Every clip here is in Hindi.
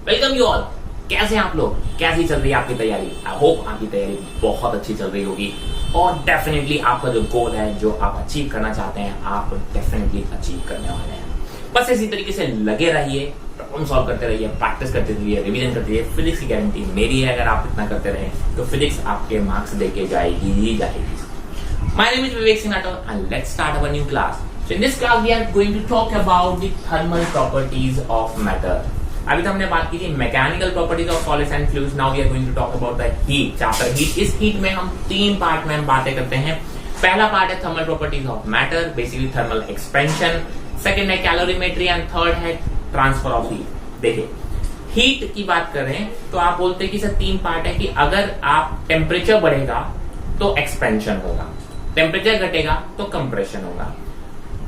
Welcome you all. कैसे हैं आप लोग? कैसी चल रही है आपकी तैयारी? आई होप आपकी तैयारी बहुत अच्छी चल रही होगी और डेफिनेटली आपका जो गोल है, जो आप अचीव करना चाहते हैं, आप डेफिनेटली अचीव करने वाले हैं। बस इसी तरीके से लगे रहिए, प्रॉब्लम सॉल्व करते रहिए, प्रैक्टिस करते रहिए, रिवीजन करते रहिए। फिजिक्स की गारंटी मेरी है, अगर आप इतना करते रहे तो फिजिक्स आपके मार्क्स देके जाएगी ही जाएगी। My name is Vivek Singh and let's start our new class. So in this class we are going to talk about the thermal properties of matter. अभी तो हमने बात की थी mechanical properties of solids and fluids. Now we are going to talk about the heat chapter heat. इस हीट में हम तीन पार्ट में हम बातें करते हैं। पहला पार्ट है thermal properties of matter, basically thermal expansion. Second है कैलोरीमेट्री एंड थर्ड है ट्रांसफर ऑफ हीट। देखिए हीट की बात करें तो आप बोलते हैं कि सर तीन पार्ट है कि अगर आप टेम्परेचर बढ़ेगा तो एक्सपेंशन होगा, टेम्परेचर घटेगा तो कंप्रेशन होगा।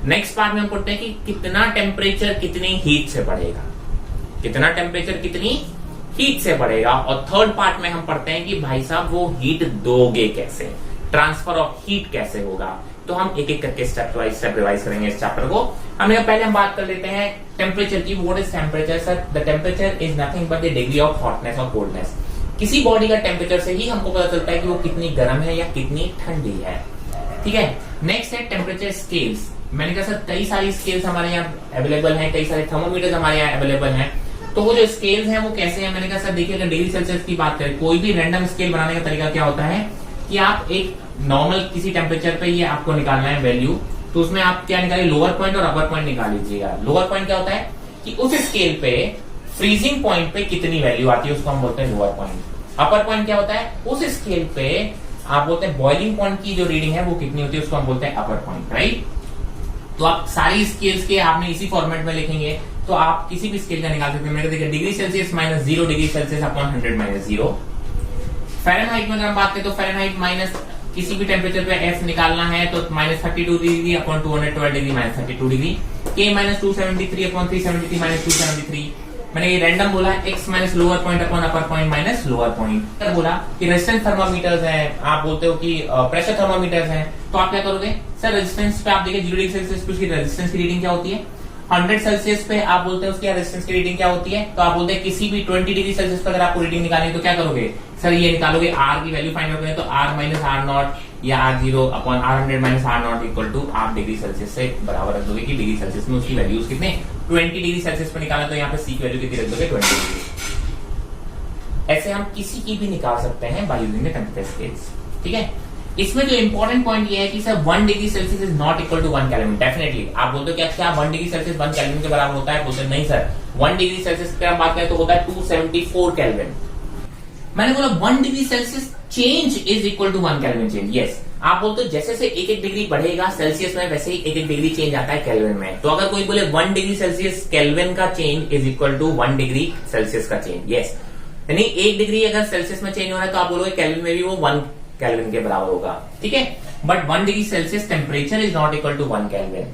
नेक्स्ट पार्ट में हम पढ़ते हैं कि कितना टेम्परेचर कितनी हीट से बढ़ेगा, कितना टेम्परेचर कितनी हीट से बढ़ेगा। और थर्ड पार्ट में हम पढ़ते हैं कि भाई साहब वो हीट दोगे कैसे, ट्रांसफर ऑफ हीट कैसे होगा। तो हम एक एक करके स्टेप रिवाइज करेंगे इस चैप्टर को। हमने पहले हम बात कर लेते हैं टेम्परेचर की। What is temperature? Sir the temperature is nothing but the degree of hotness और कोल्डनेस। किसी बॉडी का टेम्परेचर से ही हमको पता चलता है कि वो कितनी गर्म है या कितनी ठंडी है। ठीक है। नेक्स्ट है टेम्परेचर स्केल्स। मैंने कहा सर कई सारी स्केल्स हमारे यहाँ अवेलेबल हैं, कई सारे थर्मोमीटर्स हमारे यहाँ अवेलेबल हैं। तो वो जो स्केल्स हैं वो कैसे हैं? मैंने कहा सर देखिए अगर डिग्री सेल्सियस की बात करें, कोई भी रैंडम स्केल बनाने का तरीका क्या होता है कि आप एक नॉर्मल किसी टेम्परेचर पे ये आपको निकालना है वैल्यू, तो उसमें आप क्या निकालिए, लोअर पॉइंट और अपर पॉइंट निकाल लीजिएगा। लोअर पॉइंट क्या होता है कि उस स्केल पे फ्रीजिंग पॉइंट पे कितनी वैल्यू आती है उसको हम बोलते हैं लोअर पॉइंट। अपर पॉइंट क्या होता है, उस स्केल पे आप बोलते हैं बॉइलिंग पॉइंट की जो रीडिंग है वो कितनी होती है उसको हम बोलते हैं अपर पॉइंट, राइट। तो आप सारी स्केल्स के आपने इसी फॉर्मेट में लिखेंगे तो आप किसी भी स्केल का निकाल सकते हैं। मैंने देखिए degree Celsius minus 0 degree Celsius upon 100 minus 0। Fahrenheit में अगर हम बात करें तो फ़ारेनहाइट माइनस किसी भी टेम्परेचर पे एफ निकालना है तो minus 32 degree upon 212 degree minus 32 degree. K minus 273 upon 373 minus 273। मैंने ये रैंडम बोला है, X minus lower point upon upper point minus lower point. बोला कि रेजिस्टेंस थर्मामीटर्स हैं, आप बोलते हो कि प्रेशर थर्मामीटर्स हैं, तो आप क्या करोगे सर रेजिस्टेंस पे आप देखिए 0 डिग्री सेल्सियस पे उसकी रेजिस्टेंस की रीडिंग क्या होती है, 100 सेल्सियस पे आप बोलते हैं उसकी रेजिस्टेंस की रीडिंग क्या होती है। तो आप बोलते हैं किसी भी 20 डिग्री सेल्सियस पे अगर आपको रीडिंग निकालनी है तो क्या करोगे सर, ये निकालोगे आर की वैल्यू फाइंड आउट करें तो आर माइनस आर नॉट या R 0 upon R 100 minus R naught equal to आप डिग्री सेल्सियस से बराबर रख दोगे कि डिग्री सेल्सियस में उसकी वैल्यूज कितने 20 डिग्री सेल्सियस पे निकालना तो यहाँ पे सी की वैल्यू कितनी रख दोगे 20 डिग्री। ऐसे हम किसी की भी निकाल सकते हैं by using the temperature scales. ठीक है। इसमें जो इंपॉर्टेंट पॉइंट ये है कि sir 1 degree Celsius is not equal to 1 kelvin. Definitely आप बोलते हो क्या 1 डिग्री सेल्सियस 1 केल्विन के बराबर होता है? बोलते नहीं सर, 1 डिग्री सेल्सियस की बात करें तो होता है 274 केल्विन। मैंने बोला 1 degree Celsius change is equal to 1 kelvin change. Yes, आप बोलते हो जैसे से एक एक डिग्री बढ़ेगा सेल्सियस में वैसे ही एक एक डिग्री चेंज आता है केल्विन में। तो अगर कोई बोले 1 डिग्री सेल्सियस केल्विन का change is equal to 1 degree Celsius का चेंज, यस, यानी 1 डिग्री अगर सेल्सियस में चेंज हो रहा है तो आप बोलोगे केल्विन में भी वो 1 केल्विन के बराबर होगा। ठीक है। But 1 degree Celsius temperature is not equal to 1 kelvin.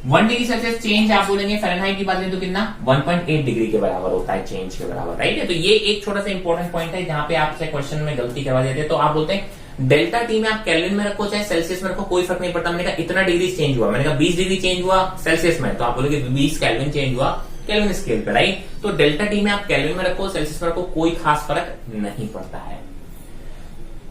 1 degree Celsius change आप बोलेंगे फ़ारेनहाइट की बात करें तो कितना 1.8 डिग्री के बराबर होता है, चेंज के बराबर, राइट है। तो ये एक छोटा सा इंपॉर्टेंट पॉइंट है जहां पे आपसे क्वेश्चन में गलती करवा देते हैं। तो आप बोलते हैं डेल्टा टी में आप केल्विन में रखो चाहे सेल्सियस में रखो कोई फर्क नहीं पड़ता। मैंने कहा इतना डिग्री चेंज हुआ, मैंने कहा 20 डिग्री चेंज हुआ सेल्सियस में तो आप बोलोगे 20 केल्विन चेंज हुआ केल्विन स्केल पे, राइट। तो डेल्टा टी में आप केल्विन में रखो सेल्सियस में रखो कोई खास फर्क नहीं पड़ता है।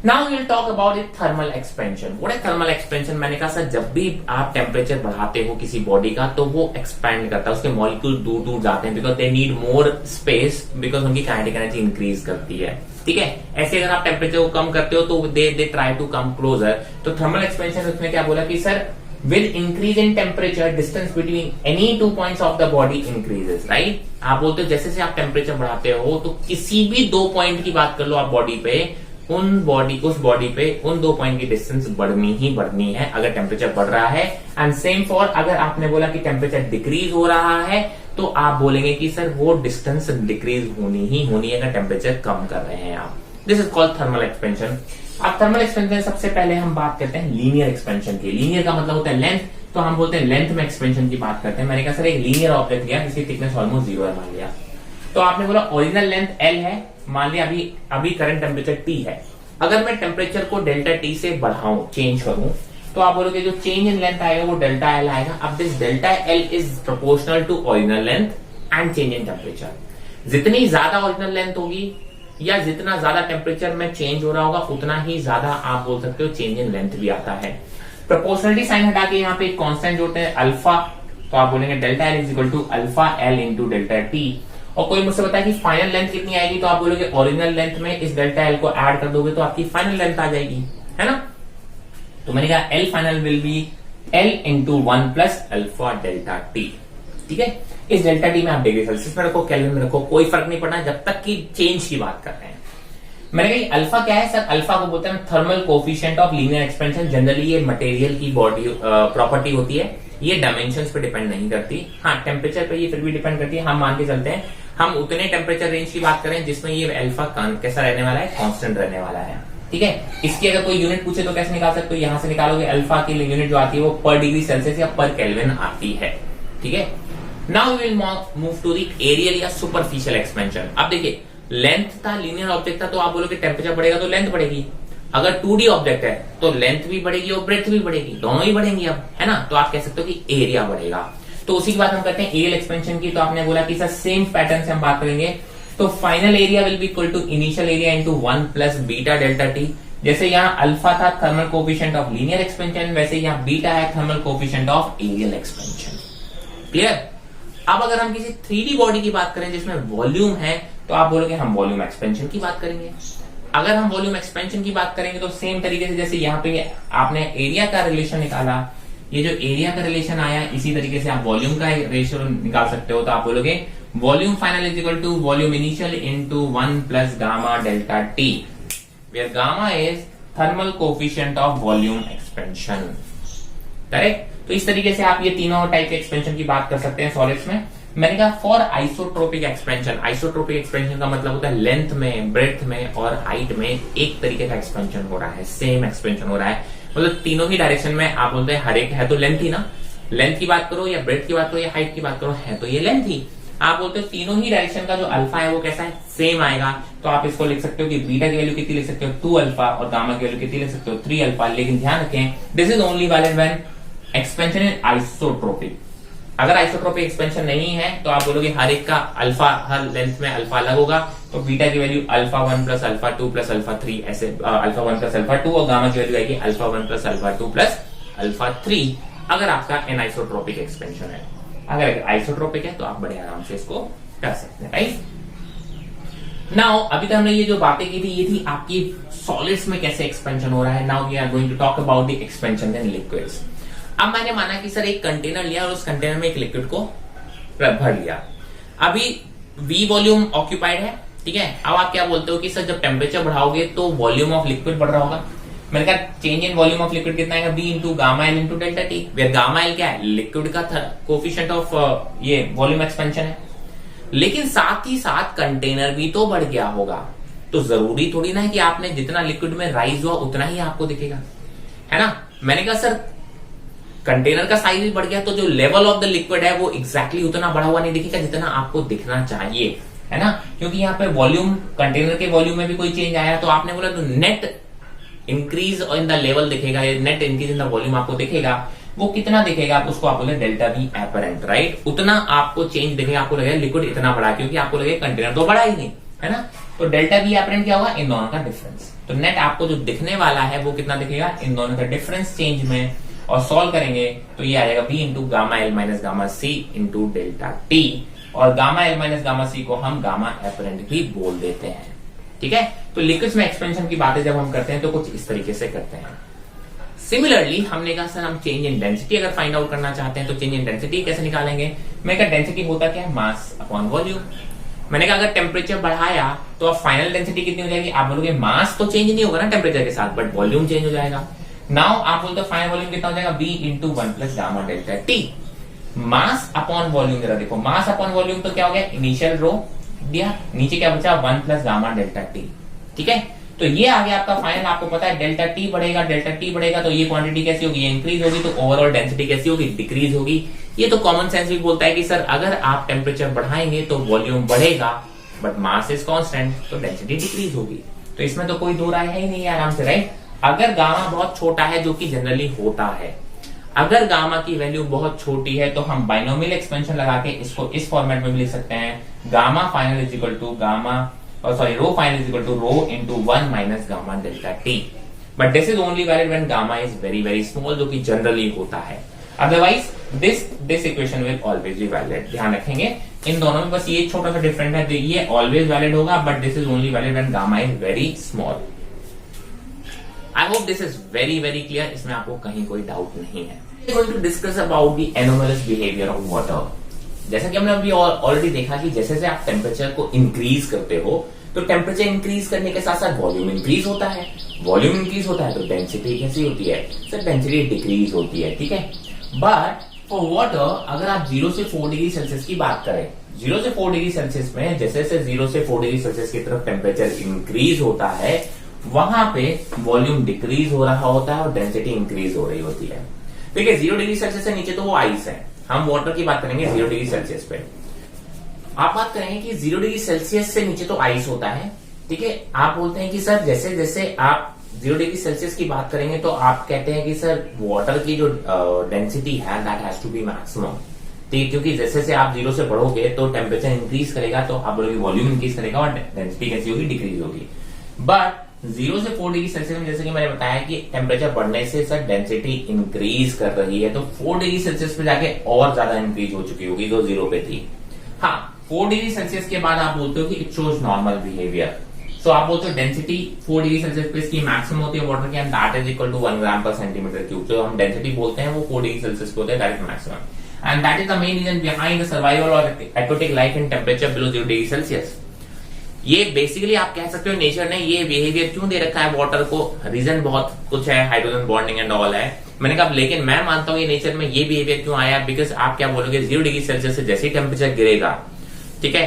Now we'll talk about it thermal expansion. What is thermal expansion? मैंने कहा सर जब भी आप टेम्परेचर बढ़ाते हो किसी बॉडी का तो वो एक्सपैंड करता है, उसके मॉलिक्यूल दूर दूर जाते हैं because they need more space, because उनकी काइनेटिक एनर्जी इंक्रीज करती है। ठीक है। ऐसे अगर आप टेम्परेचर को कम करते हो तो they try to come closer. तो थर्मल एक्सपेंशन उसमें क्या बोला कि sir with increase in temperature distance between any 2 points of the body increases, right. आप बोलते हो जैसे से आप टेम्परेचर बढ़ाते हो तो किसी भी 2 पॉइंट की बात कर लो आप बॉडी पे, उस बॉडी पे उन 2 पॉइंट की डिस्टेंस बढ़नी है अगर टेम्परेचर बढ़ रहा है। एंड सेम फॉर अगर आपने बोला कि टेम्परेचर डिक्रीज हो रहा है तो आप बोलेंगे कि सर वो डिस्टेंस डिक्रीज होनी ही होनी है अगर टेम्परेचर कम कर रहे हैं आप। This is called thermal expansion. अब थर्मल एक्सपेंशन सबसे पहले हम बात करते हैं लीनियर एक्सपेंशन की। लीनियर का मतलब होता है लेंथ, तो हम बोलते हैं लेंथ में एक्सपेंशन की बात करते हैं। मैंने कहा सर एक लीनियर ऑब्जेक्ट लिया जिसकी थिकनेस ऑलमोस्ट 0 है मान लिया, तो आपने बोला ओरिजिनल लेंथ L है, मान लिया अभी करंट टेम्परेचर T है। अगर मैं टेम्परेचर को डेल्टा T से बढ़ाऊं, चेंज करूं, तो आप बोलोगे जो चेंज इन लेंथ आएगा वो डेल्टा L आएगा। अब this delta L is proportional to original length and change in temperature. जितनी ज्यादा ओरिजिनल लेंथ होगी या जितना ज्यादा टेम्परेचर में चेंज हो रहा होगा उतना ही ज्यादा आप बोल सकते हो चेंज इन लेंथ भी आता है। प्रोपोर्शनलिटी साइन हटा के यहाँ पे एक कांस्टेंट जोड़ते हैं अल्फा, तो आप बोलेंगे delta L is equal to alpha L into delta T. और कोई मुझसे बताया कि फाइनल लेंथ कितनी आएगी, तो आप बोलोगे ओरिजिनल लेंथ में इस डेल्टा एल को ऐड कर दोगे तो आपकी फाइनल लेंथ आ जाएगी, है ना। तो मैंने कहा L final will be L into 1 plus alpha delta T. ठीक है, इस डेल्टा टी में आप डिग्री सेल्सियस में रखो, केल्विन में रखो, कोई फर्क नहीं पड़ना जब तक कि चेंज की बात कर रहे हैं। मैंने कहा अल्फा क्या है सर, अल्फा को बोलते हैं thermal coefficient of linear expansion. Generally ये मटेरियल की बॉडी प्रॉपर्टी होती है, ये डायमेंशंस पे डिपेंड नहीं करती। हाँ, टेम्परेचर पे ये फिर भी डिपेंड करती है। हम मान के चलते हैं हम उतने टेम्परेचर रेंज की बात करें जिसमें ये अल्फा कैसा रहने वाला है, कांस्टेंट रहने वाला है। ठीक है, इसकी अगर कोई यूनिट पूछे तो कैसे निकाल सकते हो, यहां से निकालोगे अल्फा की यूनिट जो आती है वो पर डिग्री सेल्सियस या पर केल्विन आती है। ठीक है, now we will move to the areal या सुपरफिशियल एक्सपेंशन। अब देखिए लेंथ था, लीनियर ऑब्जेक्ट था, तो आप बोलोगे टेम्परेचर बढ़ेगा तो लेंथ बढ़ेगी। अगर 2D ऑब्जेक्ट है तो लेंथ भी बढ़ेगी और ब्रेड्थ भी बढ़ेगी, दोनों ही बढ़ेंगी अब, है ना। तो आप कह सकते हो कि एरिया बढ़ेगा। तो उसी की बात हम करते हैं एरियल एक्सपेंशन की। तो आपने बोला कि सर सेम पैटर्न से हम बात करेंगे, तो final area will be equal to initial area into 1 plus beta delta T. जैसे यहाँ अल्फा था thermal coefficient of linear expansion, वैसे यहाँ बीटा है thermal coefficient of areal expansion. Clear. अब अगर हम किसी 3D बॉडी की बात करें जिसमें वॉल्यूम है, तो आप बोलोगे हम वॉल्यूम एक्सपेंशन की बात करेंगे। अगर हम वॉल्यूम एक्सपेंशन की बात करेंगे तो सेम तरीके से जैसे यहाँ पे आपने एरिया का रिलेशन निकाला, ये जो एरिया का रिलेशन आया, इसी तरीके से आप वॉल्यूम का रेशियो निकाल सकते हो। तो आप बोलोगे volume final is equal to volume initial into 1 plus gamma delta T, where gamma is thermal coefficient of volume expansion. Correct. तो इस तरीके से आप ये तीनों टाइप के एक्सपेंशन की बात कर सकते हैं सॉलिड्स में। मैंने कहा for isotropic expansion, isotropic expansion का मतलब होता है लेंथ में, ब्रेड्थ में और हाइट में एक तरीके का एक्सपेंशन हो रहा है, सेम एक्सपेंशन हो रहा है। मतलब तीनों ही डायरेक्शन में आप बोलते हैं हर एक है तो लेंथ ही ना, लेंथ की बात करो या ब्रेड्थ की बात करो या हाइट की बात करो, है तो ये लेंथ ही। आप बोलते हो तीनों ही डायरेक्शन का जो अल्फा है वो कैसा है, सेम आएगा। तो आप इसको लिख सकते हो कि बीटा की वैल्यू कितनी लिख सकते हो 2 अल्फा और गामा की वैल्यू कितनी लिख सकते हो 3 अल्फा। लेकिन ध्यान रखें this is only valid when expansion in isotropic. अगर आइसोट्रोपिक एक्सपेंशन नहीं है तो आप बोलोगे हर एक का अल्फा, हर लेंथ में अल्फा अलग होगा, तो बीटा की value alpha 1 plus alpha 2 plus alpha 3, ऐसे अल्फा 1 प्लस अल्फा 2, और गामा की वैल्यू आएगी alpha 1 plus alpha 2 plus alpha 3, अगर आपका एनाइसोट्रोपिक एक्सपेंशन है। अगर आइसोट्रोपिक है तो आप बड़े आराम से इसको कर सकते हैं, राइट। नाउ अभी तक हमने ये जो बातें की थी ये थी आपकी सॉलिड्स में कैसे एक्सपेंशन हो रहा है। Now we are going to talk about the expansion in liquids. अब मैंने माना कि सर एक कंटेनर लिया और उस कंटेनर में एक लिक्विड को भर लिया, अभी V वॉल्यूम ऑक्यूपाइड है, ठीक है। अब आप क्या बोलते हो कि सर जब टेम्परेचर बढ़ाओगे तो वॉल्यूम ऑफ लिक्विड बढ़ रहा होगा। मैंने कहा change in volume of liquid कितना आएगा, V into gamma L into delta T, where gamma L क्या है, लिक्विड का कोफिशिएंट ऑफ ये वॉल्यूम एक्सपेंशन है। लेकिन साथ ही साथ कंटेनर भी तो बढ़ गया होगा, तो जरूरी थोड़ी ना है कि आपने जितना लिक्विड में राइज हुआ उतना ही आपको दिखेगा, है ना। मैंने कहा सर कंटेनर का साइज भी बढ़ गया तो जो लेवल ऑफ द लिक्विड है वो एग्जैक्टली उतना बढ़ा हुआ नहीं दिखेगा जितना आपको दिखना चाहिए, है ना। क्योंकि यहाँ पे वॉल्यूम, कंटेनर के वॉल्यूम में भी कोई चेंज आया तो आपने बोला तो net increase in the level दिखेगा, net increase in the volume आपको दिखेगा। वो कितना दिखेगा उसको आप बोले डेल्टा वी एपरेंट, राइट। उतना आपको चेंज दिखेगा, आपको लगेगा लिक्विड इतना बड़ा, क्योंकि आपको लगेगा कंटेनर तो बड़ा ही नहीं, है ना। तो डेल्टा वी एपरेंट क्या होगा, इन दोनों का डिफरेंस। तो नेट आपको जो दिखने वाला है वो कितना दिखेगा, इन दोनों का डिफरेंस चेंज में। और सॉल्व करेंगे तो ये आ जाएगा V into gamma L minus gamma C into delta T, और gamma L minus gamma C को हम गामा एपरेंट भी बोल देते हैं, ठीक है। तो लिक्विड्स में एक्सपेंशन की बातें जब हम करते हैं तो कुछ इस तरीके से करते हैं। सिमिलरली हमने कहा सर हम चेंज इन डेंसिटी अगर फाइंड आउट करना चाहते हैं तो चेंज इन डेंसिटी कैसे निकालेंगे। मैं कहा डेंसिटी होता क्या है, मास अपॉन वॉल्यूम। मैंने कहा अगर टेम्परेचर बढ़ाया तो अब फाइनल डेंसिटी कितनी हो जाएगी, आप बोलोगे मास तो चेंज नहीं होगा ना टेम्परेचर के साथ, बट वॉल्यूम चेंज हो जाएगा। नाउ आप बोलते हो फाइनल वॉल्यूम कितना हो जाएगा, V into 1 plus gamma delta T. Mass upon volume जरा देखो, मास अपॉन वॉल्यूम तो क्या हो गया, इनिशियल रो दिया, नीचे क्या बचा 1 प्लस गामा डेल्टा टी, ठीक है। तो ये आ गया आपका फाइनल। आपको पता है डेल्टा टी बढ़ेगा, डेल्टा टी बढ़ेगा तो ये क्वांटिटी कैसी होगी, ये इंक्रीज होगी, तो ओवरऑल डेंसिटी कैसी होगी, डिक्रीज होगी। ये तो कॉमन सेंस भी बोलता है कि सर अगर आप टेम्परेचर बढ़ाएंगे तो वॉल्यूम बढ़ेगा, बट मास इज कांस्टेंट तो डेंसिटी डिक्रीज होगी। तो इसमें तो कोई दो राय है ही नहीं, आराम से, राइट। अगर गामा बहुत छोटा है जो कि जनरली होता है, अगर गामा की वैल्यू बहुत छोटी है तो हम बाइनोमियल एक्सपेंशन लगा के इसको इस फॉर्मेट में भी लिख सकते हैं, gamma final is equal to rho final is equal to rho into 1 minus gamma delta T. But this is only valid when gamma is very very small, जो कि जनरली होता है। Otherwise this equation will always be valid. ध्यान रखेंगे इन दोनों में बस ये छोटा सा डिफरेंट है, ये ऑलवेज वैलिड होगा, but this is only valid when gamma is very small. I hope this is very very clear, इसमें आपको कहीं कोई डाउट नहीं है। We are going to discuss about the anomalous behaviour of water. जैसा कि हमने अभी ऑलरेडी देखा कि जैसे जैसे आप टेम्परेचर को इंक्रीज करते हो तो टेम्परेचर इंक्रीज करने के साथ साथ वॉल्यूम इंक्रीज होता है, वॉल्यूम इंक्रीज होता है तो डेंसिटी कैसी होती है सर, डेंसिटी डिक्रीज होती है, ठीक है। बट फॉर वाटर अगर आप 0 से 4 डिग्री सेल्सियस की बात करें, 0 से 4 डिग्री सेल्सियस में जैसे जैसे 0 से 4 डिग्री सेल्सियस की तरफ टेम्परेचर इंक्रीज होता है वहां पे वॉल्यूम डिक्रीज हो रहा होता है और डेंसिटी इंक्रीज हो रही होती है। देखिए 0 डिग्री सेल्सियस से नीचे तो वो आइस है, हम वाटर की बात करेंगे 0 डिग्री सेल्सियस पे। आप बात करेंगे कि 0 डिग्री सेल्सियस से नीचे तो आइस होता है, ठीक है। आप बोलते हैं कि सर जैसे जैसे आप 0 डिग्री सेल्सियस की बात करेंगे तो आप कहते हैं कि सर वाटर की जो डेंसिटी है that has to be maximum, ठीक है, क्योंकि जैसे जैसे आप 0 से बढ़ोगे तो टेम्परेचर इंक्रीज करेगा तो आप बोलोगे वॉल्यूम इंक्रीज करेगा और डेंसिटी कैसी होगी, डिक्रीज होगी। बट 0 से 4 डिग्री सेल्सियस में जैसे कि मैंने बताया कि टेम्परेचर बढ़ने से सर डेंसिटी इंक्रीज कर रही है, तो 4 डिग्री सेल्सियस पे जाके और ज्यादा इंक्रीज हो चुकी होगी जो 0 पे थी। हाँ, 4 डिग्री सेल्सियस के बाद आप बोलते हो कि इट शोज नॉर्मल बिहेवियर। सो आप बोलते हो डेंसिटी 4 डिग्री सेल्सियस पे इसकी मैक्सिमम होती है वाटर की, and that is equal to 1 gram per centimetre cube. जो हम डेंसिटी बोलते हैं वो 4 डिग्री सेल्सियस पे होता है, that is maximum, and that is the main reason behind the survival of aquatic life in temperature below 0 degree Celsius. ये बेसिकली आप कह सकते हो नेचर ने ये बिहेवियर क्यों दे रखा है वाटर को, रीजन बहुत कुछ है, हाइड्रोजन बॉन्डिंग एंड ऑल है। मैंने कहा लेकिन मैं मानता हूं ये नेचर में ये बिहेवियर क्यों आया, बिकॉज आप क्या बोलोगे 0 डिग्री सेल्सियस से जैसे ही टेम्परेचर गिरेगा, ठीक है,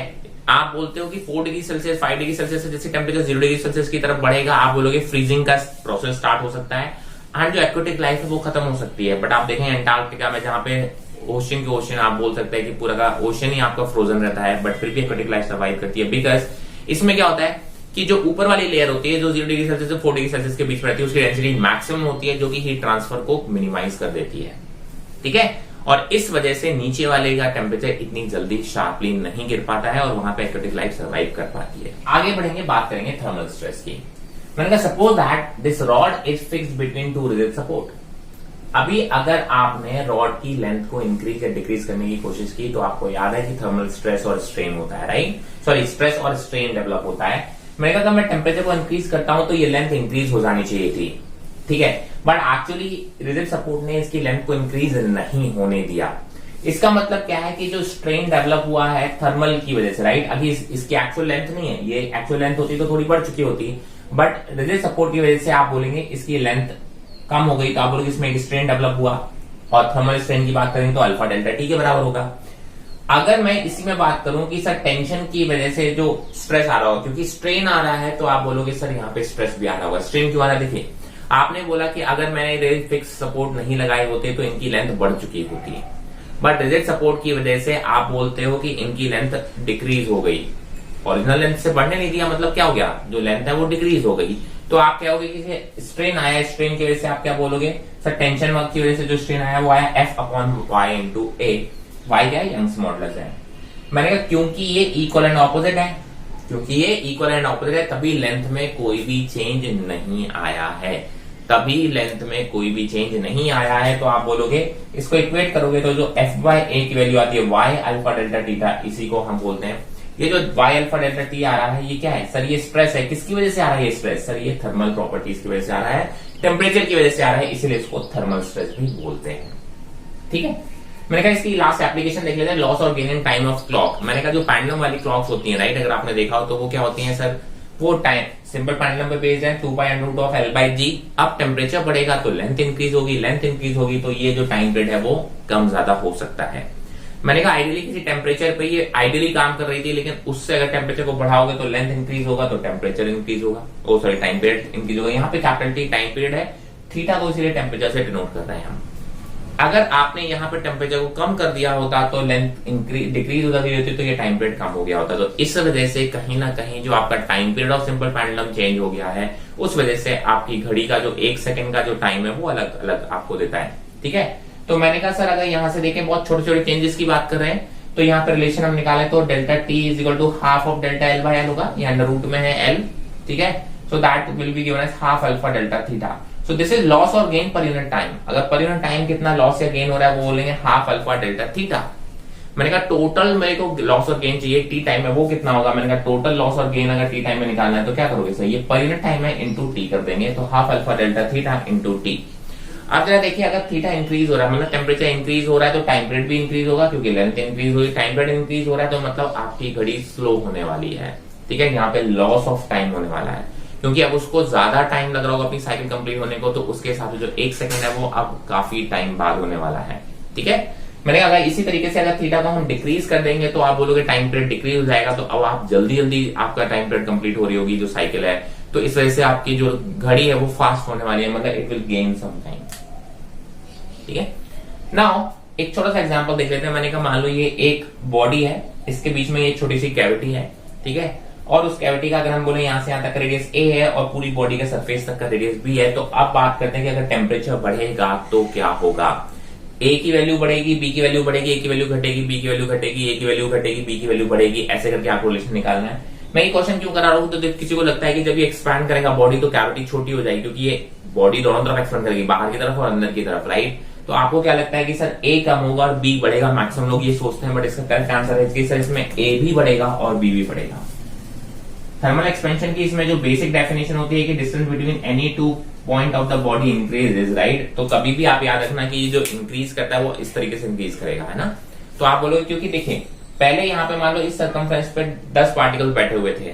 आप बोलते हो कि 4 डिग्री सेल्सियस 5 डिग्री सेल्सियस से जैसे टेम्परेचर 0 डिग्री सेल्सियस की तरफ बढ़ेगा आप बोलोगे फ्रीजिंग का प्रोसेस स्टार्ट हो सकता है एंड जो एक्वाटिक लाइफ है वो खत्म हो सकती है। बट आप देखें अंटार्कटिका में जहां पे ओशन के ओशन आप बोल सकते हैं कि पूरा का ओशन ही आपका फ्रोजन रहता है, बट फिर भी एक्वाटिक लाइफ सर्वाइव करती है, बिकॉज इसमें क्या होता है कि जो ऊपर वाली लेयर होती है जो 0 डिग्री सेल्सियस से 4 डिग्री सेल्सियस के बीच में रहती है उसकी डेंसिटी मैक्सिमम होती है, जो कि हीट ट्रांसफर को मिनिमाइज कर देती है, ठीक है। और इस वजह से नीचे वाले का टेम्परेचर इतनी जल्दी शार्पली नहीं गिर पाता है और वहां पे एक्वाटिक लाइफ सर्वाइव कर पाती है। आगे बढ़ेंगे, बात करेंगे थर्मल स्ट्रेस की। मैंने कहा suppose that this rod is fixed between 2 rigid support. अभी अगर आपने रॉड की लेंथ को इंक्रीज या डिक्रीज करने की कोशिश की तो आपको याद है कि थर्मल स्ट्रेस और स्ट्रेन होता है, राइट, सॉरी स्ट्रेस और स्ट्रेन डेवलप होता है। मैंने कहा मैं टेम्परेचर को इंक्रीज करता हूं तो ये लेंथ इंक्रीज हो जानी चाहिए थी, ठीक है, बट एक्चुअली रिजिड सपोर्ट ने इसकी लेंथ को इंक्रीज नहीं होने दिया। इसका मतलब क्या है कि जो स्ट्रेन डेवलप हुआ है थर्मल की वजह से, राइट, अभी इसकी एक्चुअल लेंथ नहीं है, ये एक्चुअल लेंथ होती तो थोड़ी बढ़ चुकी होती, बट रिजिड सपोर्ट की वजह से आप बोलेंगे इसकी लेंथ कम हो गई तो आप बोलोगे इसमें एक स्ट्रेन डेवलप हुआ, और थर्मल स्ट्रेन की बात करें तो अल्फा डेल्टा टी के बराबर होगा। अगर मैं इसी में बात करूं कि सर टेंशन की वजह से जो स्ट्रेस आ रहा हो, क्योंकि स्ट्रेन आ रहा है तो आप बोलोगे सर यहाँ पे स्ट्रेस भी आ रहा होगा। स्ट्रेन क्यों आ रहा है, देखिए आपने बोला कि अगर मैंने रिजिड फिक्स सपोर्ट नहीं लगाए होते तो इनकी लेंथ बढ़ चुकी होती है, बट रिजिड सपोर्ट की वजह से आप बोलते हो कि इनकी लेंथ डिक्रीज हो गई, ओरिजिनल लेंथ से बढ़ने नहीं दिया, मतलब क्या हो गया, जो लेंथ है वो डिक्रीज हो गई। तो आप कहोगे कि स्ट्रेन आया, स्ट्रेन की वजह से आप क्या बोलोगे सर टेंशन वर्क की वजह से जो स्ट्रेन आया वो आया एफ अपॉन वाई इंटू ए। वाई क्या है, यंग्स मॉडुलस है। मैंने कहा क्योंकि ये इक्वल एंड ऑपोजिट है, क्योंकि ये इक्वल एंड ऑपोजिट है तभी लेंथ में कोई भी चेंज नहीं आया है, तभी लेंथ में कोई भी चेंज नहीं आया है। तो आप बोलोगे इसको इक्वेट करोगे तो जो एफ बाय ए की वैल्यू आती है वाई अल्फा डेल्टा थीटा, इसी को हम बोलते हैं ये जो वाई अल्फा डेल्टा टी आ रहा है ये क्या है सर, ये स्ट्रेस है। किसकी वजह से आ रहा है ये स्ट्रेस, सर ये थर्मल प्रॉपर्टीज की वजह से आ रहा है, टेम्परेचर की वजह से आ रहा है, इसीलिए इसको थर्मल स्ट्रेस भी बोलते हैं, ठीक है। मैंने कहा इसकी लास्ट एप्लीकेशन देख लेते हैं, लॉस और gain in time of clock. मैंने कहा जो पेंडुलम वाली क्लॉक्स होती हैं, राइट, अगर आपने देखा हो तो वो क्या होती हैं सर, वो टाइम सिंपल पेंडुलम पे बेस्ड है 2 pi under root of L by G. अब टेम्परेचर बढ़ेगा तो लेंथ इंक्रीज होगी, लेंथ इंक्रीज होगी तो ये जो टाइम पीरियड है वो कम ज्यादा हो सकता है। मैंने कहा आइडियली किसी टेम्परेचर पे ये आइडियली काम कर रही थी, लेकिन उससे अगर टेम्परेचर को बढ़ाओगे तो लेंथ इंक्रीज होगा तो टेम्परेचर इंक्रीज होगा, ओ सॉरी टाइम पीरियड इंक्रीज होगा। यहाँ पे कैपिटल टी टाइम पीरियड है, थीटा को इसीलिए टेम्परेचर से डिनोट कर रहे हैं हम। अगर आपने यहाँ पे टेम्परेचर को कम कर दिया होता तो लेंथ डिक्रीज हो जाती होती तो ये टाइम पीरियड कम हो गया होता। तो इस वजह से कहीं ना कहीं जो आपका time period of simple pendulum change हो गया है, उस वजह से आपकी घड़ी का जो 1 सेकंड का जो टाइम है वो अलग अलग आपको देता है, ठीक है। तो मैंने कहा सर अगर यहाँ से देखें बहुत छोटे छोटे चेंजेस की बात कर रहे हैं तो यहाँ पे रिलेशन हम निकाले तो delta T is equal to half of delta L by L होगा, यहाँ अंडर रूट में है एल, ठीक है। So that will be given as half alpha delta theta. So this is loss और गेन पर यूनिट टाइम। अगर पर यूनिट टाइम कितना लॉस या गेन हो रहा है वो बोलेंगे हाफ अल्फा डेल्टा थीटा। मैंने कहा टोटल मेरे को लॉस और गेन चाहिए टी टाइम में, वो कितना होगा? मैंने कहा टोटल लॉस और गेन अगर टी टाइम में निकालना है तो क्या करोगे सर, ये पर यूनिट टाइम है इंटू टी कर देंगे, तो half alpha delta theta into T. अब जरा देखिए अगर थीटा इंक्रीज हो रहा है मतलब टेम्परेचर इंक्रीज हो रहा है तो टाइम पीरियड भी इंक्रीज होगा, क्योंकि लेंथ इंक्रीज हुई, टाइम पीरियड इंक्रीज हो रहा है तो मतलब आपकी घड़ी स्लो होने वाली है, ठीक है। यहाँ पे लॉस ऑफ टाइम होने वाला है, क्योंकि अब उसको ज्यादा टाइम लग रहा होगा अपनी साइकिल कंप्लीट होने को, तो उसके हिसाब से जो 1 सेकंड है वो अब काफी टाइम बाद होने वाला है, ठीक है। मैंने अगर इसी तरीके से अगर थीटा को हम डिक्रीज कर देंगे तो आप बोलोगे टाइम पीरियड डिक्रीज हो जाएगा, तो अब आप जल्दी जल्दी आपका टाइम पीरियड कंप्लीट हो रही होगी जो साइकिल है, तो इस वजह से आपकी जो घड़ी है वो फास्ट होने वाली है, मतलब it will gain some time, ठीक है। नाउ एक छोटा सा एग्जांपल देख लेते हैं। मैंने कहा मान लो ये एक बॉडी है, इसके बीच में ये छोटी सी कैविटी है, ठीक है, और उस कैविटी का अगर हम बोले यहां से यहां तक रेडियस ए है और पूरी बॉडी के सरफेस तक का रेडियस बी है, तो अब बात करते हैं कि अगर टेम्परेचर बढ़ेगा तो क्या होगा। ए की वैल्यू बढ़ेगी, बी की वैल्यू बढ़ेगी, ए की वैल्यू घटेगी, बी की वैल्यू घटेगी, ए की वैल्यू घटेगी, बी की वैल्यू बढ़ेगी, ऐसे करके आपको रिलेशन निकालना है। मैं ये क्वेश्चन क्यों करा रहा हूं, तो किसी को लगता है कि जब ये एक्सपैंड करेगा बॉडी तो कैविटी छोटी हो जाएगी, क्योंकि ये बॉडी दोनों तरफ एक्सपैंड करेगी, बाहर की तरफ और अंदर की तरफ, राइट। तो आपको क्या लगता है कि सर ए कम होगा और बी बढ़ेगा, मैक्सिमम लोग ये सोचते हैं, बट इसका करेक्ट आंसर है कि सर इसमें ए भी बढ़ेगा और बी भी बढ़ेगा। थर्मल एक्सपेंशन की इसमें जो बेसिक डेफिनेशन होती है कि distance between any two point of the body increases, right. तो कभी भी आप याद रखना कि ये जो इंक्रीज करता है वो इस तरीके से इंक्रीज करेगा, है ना। तो आप बोलोगे क्योंकि देखिए पहले यहाँ पे मान लो इस सर्कमफ्रेंस पे 10 पार्टिकल बैठे हुए थे,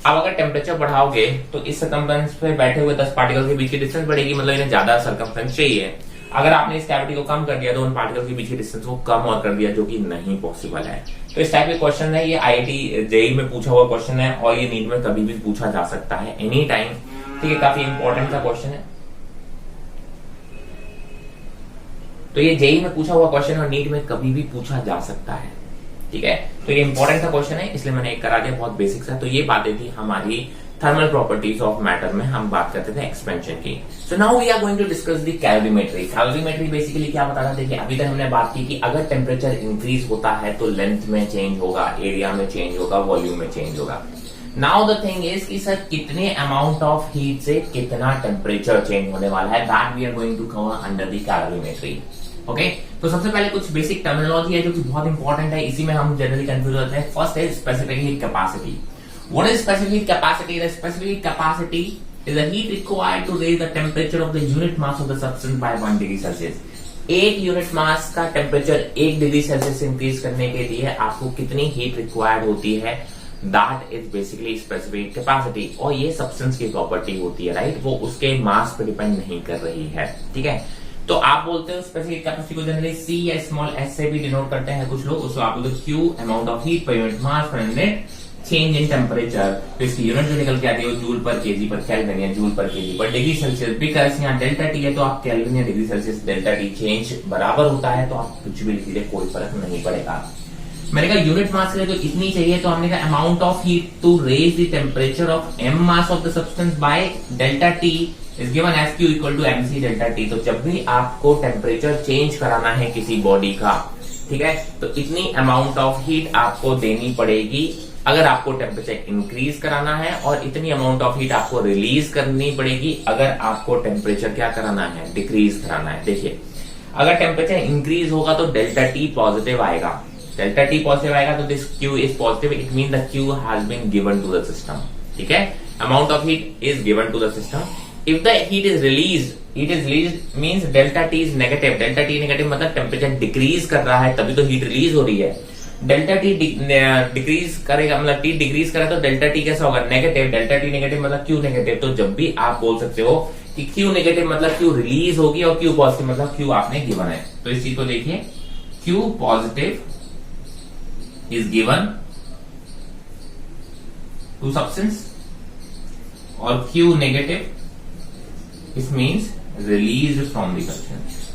अब अगर टेम्परेचर बढ़ाओगे तो इस सर्कमफ्रेंस पे बैठे हुए 10 पार्टिकल के बीच की डिस्टेंस बढ़ेगी, मतलब इन्हें ज्यादा सर्कमफ्रेंस चाहिए। अगर आपने इस कैविटी को कम कर दिया तो उन पार्टिकल के बीच की डिस्टेंस को कम और कर दिया, जो कि नहीं पॉसिबल है। तो इस टाइप के क्वेश्चन है, ये आईआईटी जेईई में पूछा हुआ क्वेश्चन है और ये नीट में कभी भी पूछा जा सकता है, एनी टाइम, ठीक है। काफी इंपॉर्टेंट सा क्वेश्चन है, तो ये जेईई में पूछा हुआ क्वेश्चन और नीट में कभी भी पूछा जा सकता है, ठीक है। तो ये इंपॉर्टेंट सा क्वेश्चन है, इसलिए मैंने एक करा दिया, बहुत बेसिक सा। तो ये बातें थी हमारी थर्मल प्रॉपर्टीज ऑफ मैटर में, हम बात करते थे एक्सपेंशन की। So now we are going to discuss the calorimetry. Calorimetry basically क्या बताता है, देखिए अभी तक हमने बात की कि अगर टेम्परेचर इंक्रीज होता है तो लेंथ में चेंज होगा, एरिया में चेंज होगा, वॉल्यूम में चेंज होगा। नाउ द थिंग इज कि सर कितने अमाउंट ऑफ हीट से कितना टेम्परेचर चेंज होने वाला है, that we are going to cover under the calorimetry, okay. तो सबसे पहले कुछ बेसिक टर्मिनोलॉजी है जो कि बहुत इंपॉर्टेंट है, इसी में हम जनरली कंफ्यूज होते हैं। फर्स्ट है specific heat capacity. What is specific heat capacity? The specific heat capacity is the heat required to raise the temperature of the unit mass of the substance by 1 degree Celsius. एक यूनिट मास का टेम्परेचर 1 डिग्री सेल्सियस इंक्रीज करने के लिए आपको कितनी हीट रिक्वायर्ड होती है, that is basically specific capacity. और ये सब्सटेंस की प्रॉपर्टी होती है, राइट, वो उसके मास पर डिपेंड नहीं कर रही है, ठीक है। तो आप बोलते हो स्पेसिफिक कैपेसिटी को जनरली सी या स्मॉल एस से भी डिनोट करते हैं कुछ लोग, उसको आप बोलते Q amount of heat per unit mass per unit change in temperature. तो इसकी यूनिट जो निकल के आती है वो जूल पर केजी पर केल्विन या जूल पर केजी पर डिग्री सेल्सियस। बिकॉज यहाँ डेल्टा टी है तो आप केल्विन या degree Celsius delta T change बराबर होता है, तो आप कुछ भी लिख लीजिए, कोई फर्क नहीं पड़ेगा। मैंने कहा यूनिट मास के लिए तो इतनी चाहिए, तो हमने कहा amount of heat to raise the temperature of M mass of the substance by delta T is given as Q equal to MC delta T. तो जब भी आपको टेम्परेचर चेंज कराना है किसी बॉडी का, ठीक है, तो इतनी अमाउंट ऑफ हीट आपको देनी पड़ेगी अगर आपको टेम्परेचर इंक्रीज कराना है, और इतनी अमाउंट ऑफ हीट आपको रिलीज करनी पड़ेगी अगर आपको टेम्परेचर क्या कराना है, डिक्रीज कराना है। देखिए अगर टेम्परेचर इंक्रीज होगा तो डेल्टा टी पॉजिटिव आएगा, डेल्टा टी पॉजिटिव आएगा तो this Q is positive, it mean the Q has been given to the system, ठीक है। Amount of heat is given to the system. If the heat is release means delta T is negative. Delta T negative मतलब टेम्परेचर डिक्रीज कर रहा है, तभी तो हीट रिलीज हो रही है। डेल्टा टी डिक्रीज करेगा, मतलब टी डिक्रीज करे तो डेल्टा टी कैसा होगा, नेगेटिव। डेल्टा टी नेगेटिव मतलब क्यू नेगेटिव। तो जब भी आप बोल सकते हो कि क्यू नेगेटिव मतलब क्यू रिलीज होगी और क्यू पॉजिटिव मतलब क्यू आपने गिवन है। तो इस चीज को देखिए, Q positive is given to substance और Q negative it means release from the substance.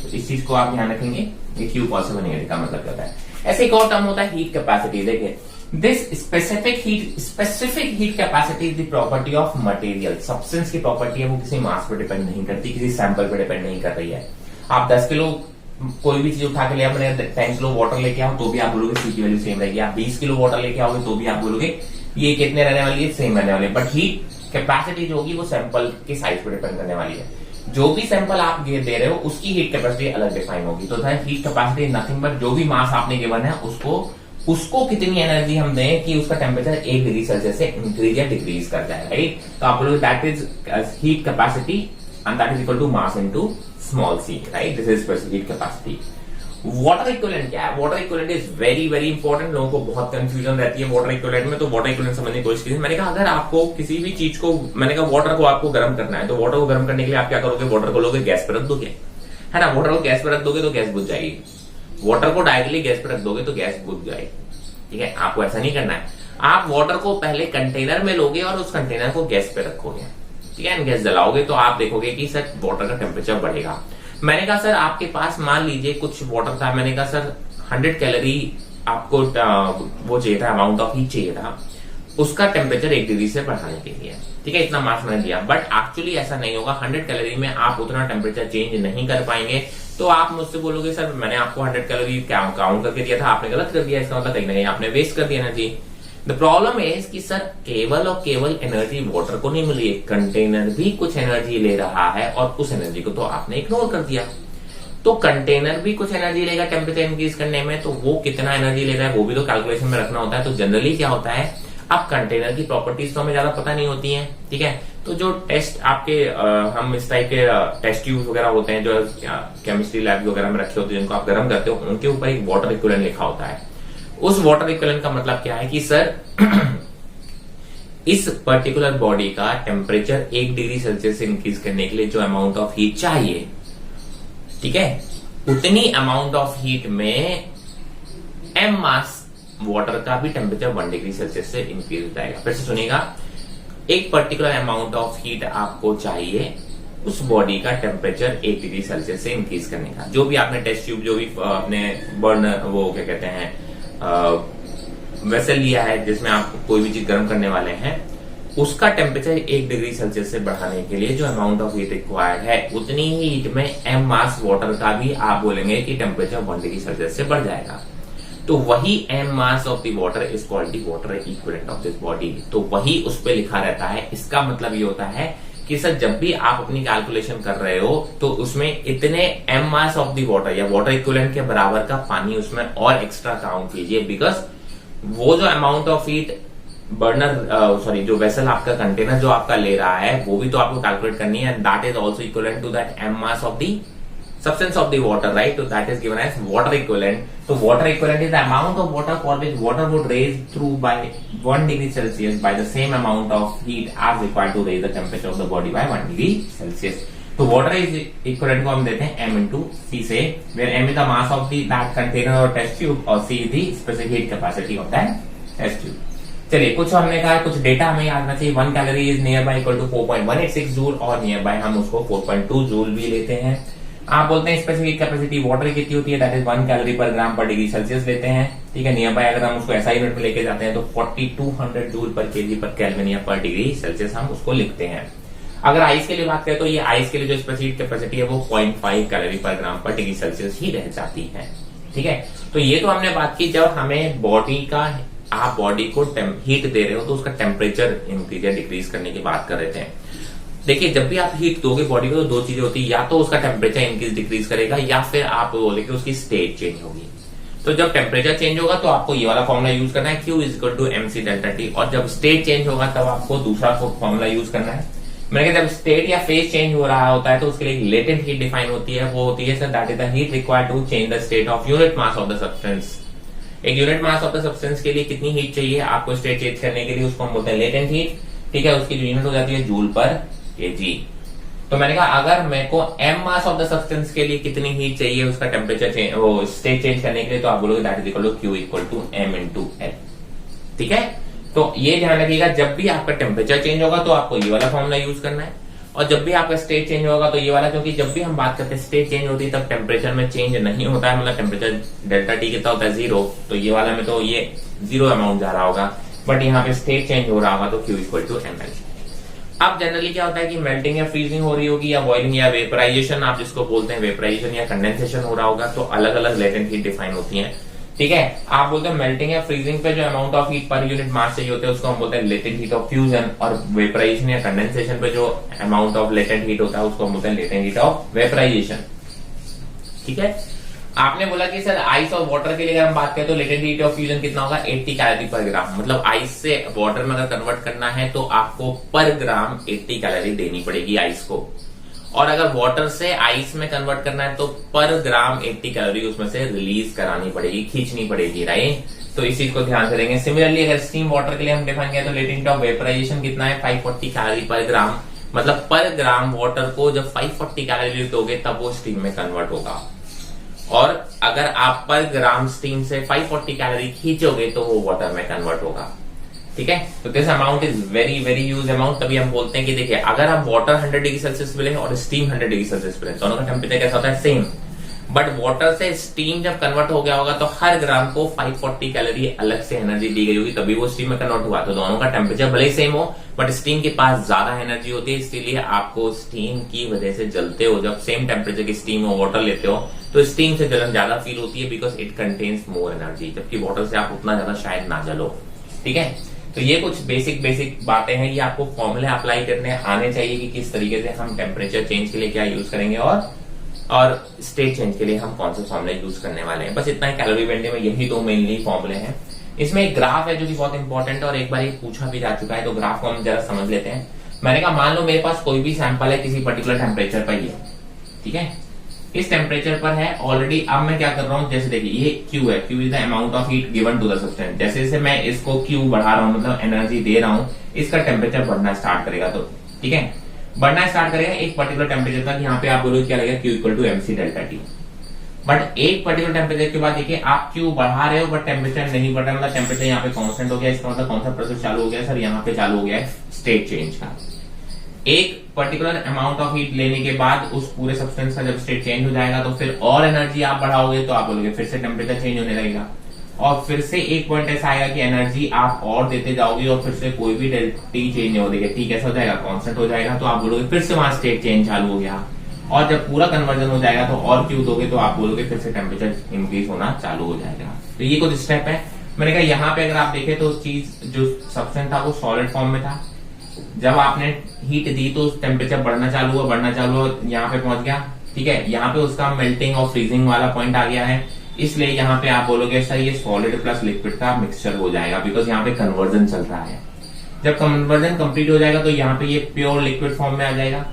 इस चीज को आप ध्यान रखेंगे, ये क्यू पॉजिटिव नेगेटिव का मतलब क्या है। ऐसे एक और टर्म होता है हीट कैपेसिटी। देखिए this specific heat capacity is the property of material. Substance की प्रॉपर्टी है, वो किसी मास पर डिपेंड नहीं करती, किसी सैंपल पर डिपेंड नहीं कर रही है। आप 10 किलो कोई भी चीज उठा के लिया, मैंने 10 किलो वाटर लेके आओ तो भी आप बोलोगे सी की वैल्यू सेम रहेगी। आप 20 किलो वाटर लेके आओगे तो भी आप बोलोगे ये कितने रहने वाली है, सेम रहने वाली है। बट हीट कैपेसिटी जो होगी वो सैंपल के साइज पर डिपेंड करने वाली है। जो भी सैंपल आप दे रहे हो उसकी हीट कैपेसिटी अलग डिफाइन होगी। तो हीट कैपेसिटी नथिंग बट जो भी मास आपने गिवन है उसको कितनी एनर्जी हम दें कि उसका टेम्परेचर 1 डिग्री सेल्सियस से इंक्रीज या डिक्रीज कर जाए, राइट। तो आप बोलोगे that is heat capacity and that is equal to mass into small C, right. This is specific heat capacity. Water equivalent क्या है? Water equivalent is very very important. लोगों को बहुत कंफ्यूजन रहती है वाटर इक्विवेलेंट में, तो वाटर इक्विवेलेंट समझने की कोशिश कीजिए। मैंने कहा अगर आपको किसी भी चीज को, मैंने कहा वाटर को आपको गर्म करना है, तो वाटर को गर्म करने के लिए आप क्या करोगे? वाटर को लोगे गैस पर रख दोगे, है ना। वाटर को गैस पर रख दोगे तो गैस बुझ जाएगी। वाटर को डायरेक्टली गैस पर रख दोगे तो गैस बुझ जाएगी, ठीक है। आपको ऐसा नहीं करना है। आप वाटर को पहले कंटेनर में लोगे और उस कंटेनर को गैस पे रखोगे, ठीक है। गैस जलाओगे तो आप देखोगे कि सर वाटर का टेम्परेचर बढ़ेगा। मैंने कहा सर आपके पास मान लीजिए कुछ वाटर था, मैंने कहा सर 100 कैलोरी आपको वो चाहिए था, अमाउंट ऑफ हीट चाहिए था, उसका टेम्परेचर 1 डिग्री से बढ़ाने के लिए, ठीक है। इतना मास मैंने दिया, बट एक्चुअली ऐसा नहीं होगा। 100 कैलोरी में आप उतना टेम्परेचर चेंज नहीं कर पाएंगे। तो आप मुझसे बोलोगे सर मैंने आपको 100 कैलोरी काउंट करके दिया था, आपने गलत कर दिया, इसका मतलब कहीं ना कहीं आपने वेस्ट कर दिया एनर्जी। द प्रॉब्लम इज कि सर केवल और केवल एनर्जी वाटर को नहीं मिली है, कंटेनर भी कुछ एनर्जी ले रहा है और उस एनर्जी को तो आपने इग्नोर कर दिया। तो कंटेनर भी कुछ एनर्जी लेगा टेम्परेचर इंक्रीज करने में, तो वो कितना एनर्जी ले रहा है वो भी तो कैलकुलेशन में रखना होता है। तो जनरली क्या होता है, अब कंटेनर की प्रॉपर्टीज तो हमें ज्यादा पता नहीं होती है, ठीक है। तो जो टेस्ट आपके हम इस टाइप के टेस्ट ट्यूब वगैरह होते हैं जो केमिस्ट्री लैब वगैरह में रखे होते हैं, जिनको आप गर्म करते हो, उनके ऊपर एक वाटर इक्विवेलेंट लिखा होता है। उस वाटर इक्विवेलेंट का मतलब क्या है कि सर इस पर्टिकुलर बॉडी का टेम्परेचर 1 डिग्री सेल्सियस से इंक्रीज करने के लिए जो अमाउंट ऑफ हीट चाहिए, ठीक है, उतनी अमाउंट ऑफ हीट में एम मास वाटर का भी टेम्परेचर 1 डिग्री सेल्सियस से इंक्रीज हो जाएगा। फिर से सुनिएगा, एक पर्टिकुलर अमाउंट ऑफ हीट आपको चाहिए उस बॉडी का टेम्परेचर 1 डिग्री सेल्सियस से इंक्रीज करने का। जो भी आपने टेस्ट ट्यूब, जो भी आपने बर्न वो क्या कहते हैं वेसल लिया है जिसमें आप कोई भी चीज गर्म करने वाले हैं, उसका टेम्परेचर 1 डिग्री सेल्सियस से बढ़ाने के लिए जो अमाउंट ऑफ हीट रिक्वायर्ड है, उतनी ही हीट में एम मास वाटर का भी आप बोलेंगे कि टेम्परेचर 1 डिग्री सेल्सियस से बढ़ जाएगा। तो वही M mass of the water is called the water equivalent of this body. तो वही उस पर लिखा रहता है। इसका मतलब ये होता है कि सर जब भी आप अपनी कैलकुलेशन कर रहे हो तो उसमें इतने M mass of the water या वाटर इक्विवेलेंट के बराबर का पानी उसमें और एक्स्ट्रा काउंट कीजिए, बिकॉज वो जो अमाउंट ऑफ हीट बर्नर जो वेसल आपका कंटेनर जो आपका ले रहा है वो भी तो आपको कैलकुलेट करनी है, that is also equivalent to that M mass of the substance of the water, right? So that is given as water equivalent. So water equivalent is the amount of water for which water would raise through by 1 degree Celsius by the same amount of heat as required to raise the temperature of the body by 1 degree Celsius. तो water is equivalent को हम देते हैं m into c से, where m is the mass of the that container or test tube और c is the specific heat capacity of that test tube. चलिए कुछ हमने कहा, कुछ डेटा हमें याद रखना चाहिए। 1 calorie is near by equal to 4.186 joule और नियर बाय हम उसको 4.2 जूल भी लेते हैं। आप बोलते हैं स्पेसिफिक कैपेसिटी वाटर की कितनी होती है, दैट इज 1 कैलोरी पर ग्राम पर डिग्री सेल्सियस लेते हैं, ठीक है। नियर बाय अगर हम उसको एसआई यूनिट में लेके जाते हैं तो 4200 जूल पर केजी पर केल्विन या पर डिग्री सेल्सियस हम उसको लिखते हैं। अगर आइस के लिए बात करें तो ये आइस के लिए जो स्पेसिफिक कैपेसिटी है वो 0.5 कैलोरी पर ग्राम पर डिग्री सेल्सियस ही रह जाती है, ठीक है। तो ये तो हमने बात की जब हमें बॉडी का, आप बॉडी को हीट दे रहे हो तो उसका टेम्परेचर इंक्रीज या डिक्रीज करने की बात कर रहे थे। देखिए जब भी आप हीट दोगे बॉडी को तो 2 चीजें होती है, या तो उसका टेम्परेचर इंक्रीज डिक्रीज करेगा या फिर आप बोलेंगे उसकी स्टेट चेंज होगी। तो जब टेम्परेचर चेंज होगा तो आपको ये वाला फॉर्मूला यूज करना है, Q is equal to MC delta T, और जब स्टेट चेंज होगा तब आपको दूसरा फॉर्मूला यूज करना है। मैंने कहा जब स्टेट या फेज चेंज हो रहा होता है तो उसके लिए लेटेंट हीट डिफाइन होती है, वो होती है sir that is the heat required to change the state of unit mass of the substance. एक unit mass of the substance के लिए कितनी हीट चाहिए आपको स्टेट चेंज करने के लिए, उसको हम बोलते हैं लेटेंट हीट, ठीक है। उसकी जो यूनिट हो जाती है जूल पर केजी। तो मैंने कहा अगर मेरे को M mass of the substance के लिए कितनी हीट चाहिए उसका टेम्परेचर चेंज, वो स्टेट चेंज करने के लिए, तो आप बोलोगे that is equal to Q equal to M into L, ठीक है। तो ये ध्यान रखिएगा जब भी आपका टेम्परेचर चेंज होगा तो आपको ये वाला फॉर्मूला यूज करना है, और जब भी आपका स्टेट चेंज होगा तो ये वाला, क्योंकि जब भी हम बात करते हैं स्टेट चेंज होती है तब टेम्परेचर में चेंज नहीं होता है, मतलब टेम्परेचर डेल्टा टी कितना होता है 0, तो ये वाला में तो ये 0 अमाउंट जा रहा होगा, बट यहाँ पे स्टेट चेंज हो रहा होगा तो Q इक्वल टू mL। अब जनरली क्या होता है कि मेल्टिंग या फ्रीजिंग हो रही होगी या बॉइलिंग या वेपराइजेशन आप जिसको बोलते हैं, वेपराइजेशन या कंडेंसेशन हो रहा होगा, तो अलग अलग लेटेंट हीट डिफाइन होती है। ठीक है, आप बोलते हैं मेल्टिंग या फ्रीजिंग पे जो amount of heat per unit mass चाहिए होते हैं उसको हम बोलते हैं लेटेंट हीट ऑफ फ्यूजन, और वेपराइजेशन या कंडेंसेशन पे जो अमाउंट ऑफ लेटेंट हीट होता है उसको हम बोलते हैं लेटेंट हीट ऑफ वेपराइजेशन। ठीक है, आपने बोला कि सर आइस और वाटर के लिए अगर हम बात करें तो लेटेंट हीट ऑफ फ्यूजन कितना होगा 80 कैलोरी पर ग्राम, मतलब आइस से वाटर में अगर कन्वर्ट करना है तो आपको पर ग्राम 80 कैलोरी देनी पड़ेगी आइस को, और अगर वाटर से आइस में कन्वर्ट करना है तो पर ग्राम 80 कैलोरी उसमें से रिलीज करानी पड़ेगी, खींचनी पड़ेगी, राइट। तो इस चीज को ध्यान से देंगे। सिमिलरली अगर स्टीम वाटर के लिए हम डिफाइन किया तो लेटेंट हीट ऑफ वेपराइजेशन कितना है 540 कैलोरी पर ग्राम, मतलब पर ग्राम वाटर को जब 540 कैलोरी दोगे तब वो स्टीम में कन्वर्ट होगा, और अगर आप पर ग्राम स्टीम से 540 कैलोरी खींचोगे तो वो वाटर में कन्वर्ट होगा। ठीक है, तो this amount is very very huge amount. तभी हम बोलते हैं कि देखिए अगर आप वाटर 100 डिग्री सेल्सियस मिले और स्टीम 100 डिग्री सेल्सियस मिले, दोनों का टेम्परेचर कैसा होता है सेम, बट वाटर से स्टीम जब कन्वर्ट हो गया होगा तो हर ग्राम को 540 कैलोरी अलग से एनर्जी दी गई होगी, तभी वो स्टीम में कन्वर्ट हुआ। तो दोनों का टेम्परेचर भले ही सेम हो बट स्टीम के पास ज्यादा एनर्जी होती है, इसीलिए आपको स्टीम की वजह से जलते हो, जब सेम टेम्परेचर की स्टीम और वाटर लेते हो तो स्टीम से जलन ज्यादा फील होती है because it contains more energy, जबकि वाटर से आप उतना ज्यादा शायद ना जलो। ठीक है, तो ये कुछ बेसिक बातें हैं, ये आपको फॉर्मूले अप्लाई करने आने चाहिए कि किस तरीके से हम टेम्परेचर चेंज के लिए क्या यूज करेंगे और स्टेट चेंज के लिए हम कौन से फॉर्मूले यूज करने वाले हैं। बस इतना ही कैलोरी बेंडिंग में, यही दो मेनली फॉर्मूले हैं। इसमें एक ग्राफ है जो कि बहुत इंपॉर्टेंट है और एक बार ये पूछा भी जा चुका है, तो ग्राफ को हम जरा समझ लेते हैं। मैंने कहा मान लो मेरे पास कोई भी सैंपल है किसी पर्टिकुलर टेम्परेचर पर ही है, ठीक है, इस टेम्परेचर पर है ऑलरेडी। अब मैं क्या कर रहा हूं, जैसे देखिए ये Q है, Q is the amount of heat given to the substance. जैसे जैसे मैं इसको Q बढ़ा रहा हूं, मतलब एनर्जी दे रहा हूं, इसका टेम्परेचर बढ़ना स्टार्ट करेगा। तो ठीक है, बढ़ना स्टार्ट करेगा एक पर्टिकुलर टेम्परेचर तक। यहाँ पे आप बोलोगे क्या लगेगा Q equal to MC delta T। But एक पर्टिकुलर टेम्परेचर के बाद देखिए आप Q बढ़ा रहे हो बट टेम्परेचर नहीं बढ़ रहा, मतलब टेम्परेचर यहाँ पे कांस्टेंट हो गया। इसका मतलब कौन सा प्रोसेस चालू हो गया सर, यहाँ पे चालू हो गया है स्टेट चेंज का। एक पर्टिकुलर अमाउंट ऑफ हीट लेने के बाद उस पूरे सब्सटेंस का जब स्टेट चेंज हो जाएगा तो फिर और एनर्जी आप बढ़ाओगे तो आप बोलोगे फिर से टेम्परेचर चेंज होने लगेगा, और फिर से एक पॉइंट ऐसा आएगा कि एनर्जी आप और देते जाओगे और फिर से कोई भी टी चेंज नहीं हो देगा, टी कैसा हो जाएगा कांस्टेंट हो जाएगा, तो आप बोलोगे फिर से वहां स्टेट चेंज चालू हो गया। और जब पूरा कन्वर्जन हो जाएगा तो और क्यू दोगे तो आप बोलोगे फिर से टेम्परेचर इंक्रीज होना चालू हो जाएगा। तो ये कुछ स्टेप है। मैंने कहा यहाँ पे अगर आप देखें तो चीज जो सब्सटेंस था वो सॉलिड फॉर्म में था, जब आपने हीट दी तो टेम्परेचर बढ़ना चालू हुआ, यहाँ पे पहुंच गया। ठीक है, यहाँ पे उसका मेल्टिंग और फ्रीजिंग वाला पॉइंट आ गया है, इसलिए यहाँ पे आप बोलोगे सर ये सॉलिड प्लस लिक्विड का मिक्सचर हो जाएगा, बिकॉज यहाँ पे कन्वर्जन चल रहा है। जब कन्वर्जन कंप्लीट हो जाएगा तो यहाँ पे ये प्योर लिक्विड फॉर्म में आ जाएगा।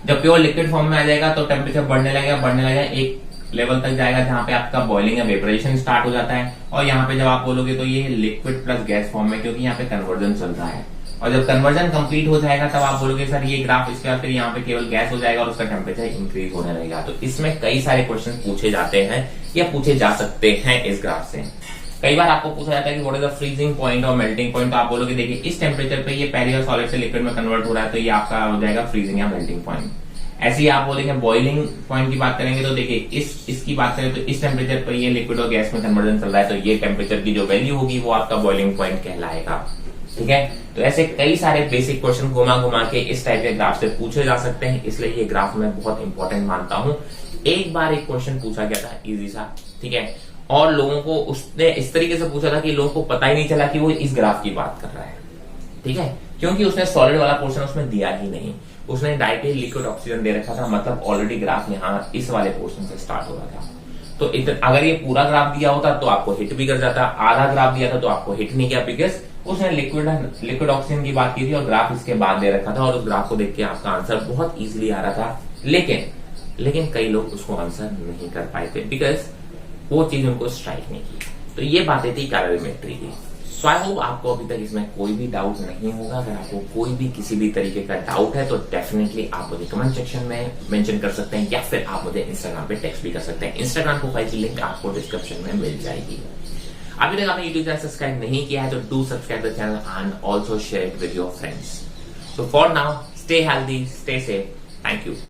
जब प्योर लिक्विड फॉर्म में आ जाएगा तो टेम्परेचर बढ़ने लगेगा, एक लेवल तक जाएगा जहां पे आपका बॉइलिंग या वेपराइजेशन स्टार्ट हो जाता है। और यहाँ पे जब आप बोलोगे तो ये लिक्विड प्लस गैस फॉर्म में, क्योंकि यहाँ पे कन्वर्जन चल रहा है। और जब कन्वर्जन कंप्लीट हो जाएगा तब आप बोलोगे सर ये ग्राफ, इसके बाद फिर यहाँ पे केवल गैस हो जाएगा और उसका टेम्परेचर इंक्रीज होने लगेगा। तो इसमें कई सारे क्वेश्चन पूछे जाते हैं या पूछे जा सकते हैं इस ग्राफ से। कई बार आपको पूछा जाता है कि what is the freezing point और मेल्टिंग पॉइंट, तो आप बोलोगे देखिए इस टेम्परेचर पे ये पहले और सॉलिड से लिक्विड में कन्वर्ट हो रहा है तो ये आपका हो जाएगा फ्रीजिंग या मेल्टिंग पॉइंट। ऐसे ही आप बोलेंगे बॉइलिंग पॉइंट की बात करेंगे तो देखिए इसकी बात करें तो इस टेम्परेचर पर ये लिक्विड और गैस में कन्वर्जन चल रहा है, तो ये टेम्परेचर की जो वैल्यू होगी वो आपका बॉइलिंग पॉइंट कहलाएगा। ठीक है, तो ऐसे कई सारे बेसिक क्वेश्चन घुमा घुमा के इस टाइप के ग्राफ से पूछे जा सकते हैं, इसलिए ये ग्राफ मैं बहुत इंपॉर्टेंट मानता हूं। एक बार एक क्वेश्चन पूछा गया था इजी सा, ठीक है, और लोगों को उसने इस तरीके से पूछा था कि लोगों को पता ही नहीं चला कि वो इस ग्राफ की बात कर रहा है। ठीक है, क्योंकि उसने सॉलिड वाला पोर्शन उसमें दिया ही नहीं, उसने डायरेक्टली लिक्विड ऑक्सीजन दे रखा था, मतलब ऑलरेडी ग्राफ यहाँ इस वाले पोर्शन से स्टार्ट हो रहा था। तो अगर ये पूरा ग्राफ दिया होता तो आपको हिट भी कर जाता, आधा ग्राफ दिया था तो आपको हिट नहीं किया, बिकॉज उसने लिक्विड ऑक्सीजन की बात की थी और ग्राफ इसके बाद दे रखा था, और उस ग्राफ को देख के आपका आंसर बहुत इजीली आ रहा था। लेकिन कई लोग उसको आंसर नहीं कर पाए थे बिकॉज वो चीज उनको स्ट्राइक नहीं की। तो ये बातें थी कैलोरीमेट्री की। सो आई होप आपको अभी तक इसमें कोई भी डाउट नहीं होगा। अगर आपको कोई भी किसी भी तरीके का डाउट है तो डेफिनेटली आप मुझे कमेंट सेक्शन में मेंशन कर सकते हैं, या फिर आप मुझे इंस्टाग्राम पे टेक्स्ट भी कर सकते हैं। इंस्टाग्राम प्रोफाइल की लिंक आपको डिस्क्रिप्शन में मिल जाएगी। अभी तक आपने यूट्यूब चैनल सब्सक्राइब नहीं किया है तो do subscribe the channel and also share it with your friends. So for now stay healthy, stay safe. Thank you.